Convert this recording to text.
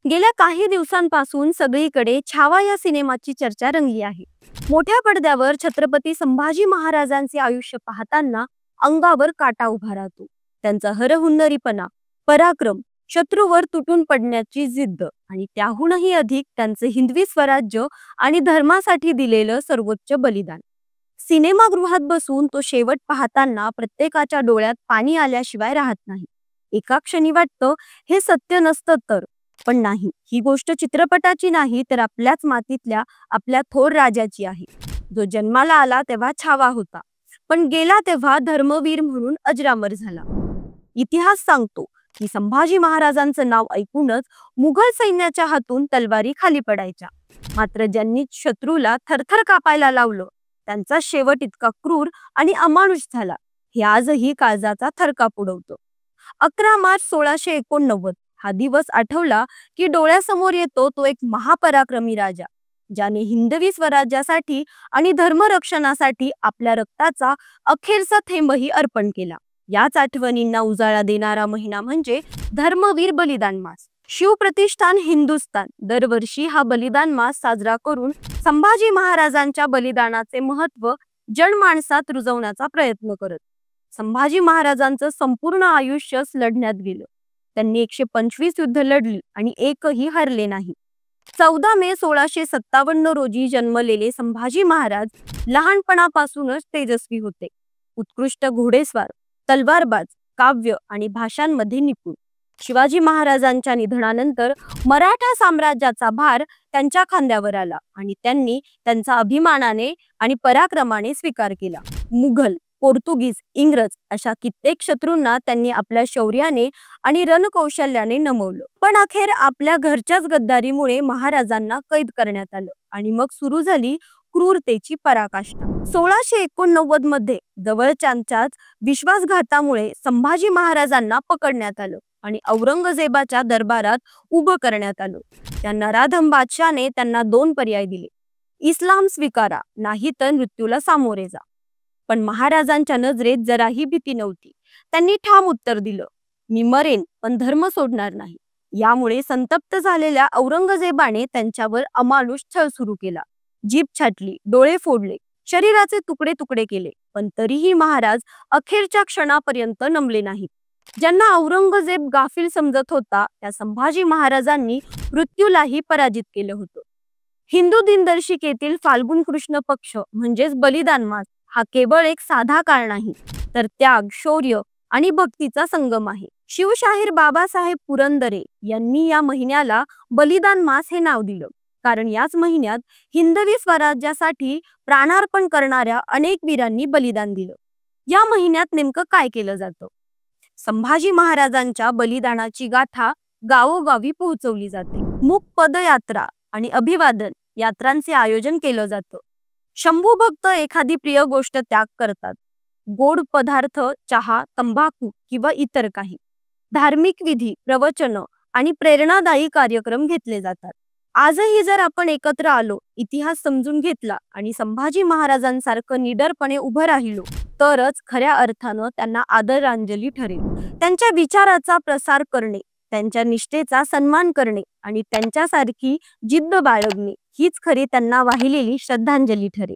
गेल्या काही दिवसांपासून सगळीकडे छावा या सिनेमाची चर्चा रंगली आहे. मोठ्या पडद्यावर छत्रपती संभाजी महाराजांचे आयुष्य पाहताना अंगावर काटा उभा राहतो. त्यांचा हरहुन्नरीपणा, पराक्रम, शत्रूवर तुटून पडण्याची जिद्द आणि त्याहूनही अधिक त्यांचे हिंदवी स्वराज्य आणि धर्मासाठी दिलेलं सर्वोच्च बलिदान. सिनेमागृहात बसून तो शेवट पाहताना प्रत्येकाच्या डोळ्यात पाणी आल्याशिवाय राहत नाही. एका क्षणी वाटतं हे सत्य नसतं तर, पण नाही, ही गोष्ट चित्रपटाची नाही तर आपल्याच मातीतल्या आपल्या थोर राजाची आहे, जो जन्माला आला तेव्हा छावा होता, पण गेला तेव्हा धर्मवीर म्हणून अजरामर झाला. इतिहास सांगतो की संभाजी महाराजांचं नाव ऐकूनच मुघल सैन्याच्या हातून तलवारी खाली पडायच्या. मात्र ज्यांनी शत्रूला थरथर कापायला लावलं त्यांचा शेवट इतका क्रूर आणि अमानुष झाला, हे आजही काळजाचा थरकाप उडवतो. 11 मार्च 1689 हा दिवस आठवला की डोळ्यासमोर येतो तो एक महापराक्रमी राजा, ज्याने हिंदवी स्वराज्यासाठी आणि धर्मरक्षणासाठी आपल्या रक्ताचा अखेरचा थेंबही अर्पण केला. याच आठवणींना उजाळा देणारा महिना म्हणजे धर्मवीर बलिदान मास. शिवप्रतिष्ठान हिंदुस्थान दरवर्षी हा बलिदान मास साजरा करून संभाजी महाराजांच्या बलिदानाचे महत्त्व जनमानसात रुजवण्याचा प्रयत्न करत. संभाजी महाराजांचं संपूर्ण आयुष्यच लढण्यात गेलं. त्यांनी 125 युद्ध लढली आणि एकही हरले नाही. 14 मे 1657 रोजी जन्मलेले संभाजी महाराज लहानपणापासूनच तेजस्वी होते. उत्कृष्ट घोडेस्वार, तलवारबाज, काव्य आणि भाषांमध्ये निपुण. शिवाजी महाराजांच्या निधनानंतर मराठा साम्राज्याचा भार त्यांच्या खांद्यावर आला आणि त्यांनी त्यांचा अभिमानाने आणि पराक्रमाने स्वीकार केला. मुघल, पोर्तुगीज, इंग्रज अशा कित्येक शत्रूंना त्यांनी आपल्या शौर्याने आणि रणकौशल्याने नमवलं. पण अखेर आपल्या घरच्याच गद्दारीमुळे महाराजांना कैद करण्यात आलं आणि मग सुरू झाली क्रूरतेची पराकाष्ठा. 1689 मध्ये जवळच्यांच्याच विश्वासघातामुळे संभाजी महाराजांना पकडण्यात आलं आणि औरंगजेबाच्या दरबारात उभं करण्यात आलं. त्या नराधम बादशाने त्यांना 2 पर्याय दिले: इस्लाम स्वीकारा, नाही तर मृत्यूला सामोरे जा. पण महाराजांच्या नजरेत जराही भीती नव्हती. त्यांनी ठाम उत्तर दिलं, मी मरेन पण धर्म सोडणार नाही. यामुळे संतप्त झालेल्या औरंगजेबाने त्यांच्यावर अमानुष छळ सुरू केला. जीभ छाटली, डोळे फोडले, शरीराचे तुकडे तुकडे केले, पण तरीही महाराज अखेरच्या क्षणापर्यंत नमले नाहीत. ज्यांना औरंगजेब गाफील समजत होता त्या संभाजी महाराजांनी मृत्यूलाही पराजित केलं होतं. हिंदू दिनदर्शिकेतील फाल्गुन कृष्ण पक्ष म्हणजेच बलिदान मास हा केवळ एक साधा काळ नाही, तर त्याग, शौर्य आणि भक्तीचा संगम आहे. शिवशाहीर बाबासाहेब पुरंदरे यांनी या महिन्याला बलिदान मास हे नाव दिलं, कारण याच महिन्यात हिंदवी स्वराज्यासाठी प्राणार्पण करणाऱ्या अनेक वीरांनी बलिदान दिलं. या महिन्यात नेमकं काय केलं जातं? संभाजी महाराजांच्या बलिदानाची गाथा गावोगावी पोहोचवली जाते. मूक पदयात्रा आणि अभिवादन यात्रांचे आयोजन केलं जातं. शंभू भक्त एखादी प्रिय गोष्ट त्याग करतात, गोड पदार्थ, चहा, तंबाखू किंवा इतर काही. धार्मिक विधी, प्रवचन आणि प्रेरणादायी कार्यक्रम घेतले जातात. आजही जर आपण एकत्र आलो, इतिहास समजून घेतला आणि संभाजी महाराजांसारखं निडरपणे उभं राहिलो तरच खऱ्या अर्थानं त्यांना आदरांजली ठरेल. त्यांच्या विचाराचा प्रसार करणे, त्यांच्या निष्ठेचा सन्मान करणे आणि त्यांच्यासारखी जिद्द बाळगणे हीच खरी त्यांना वाहिलेली श्रद्धांजली ठरेल.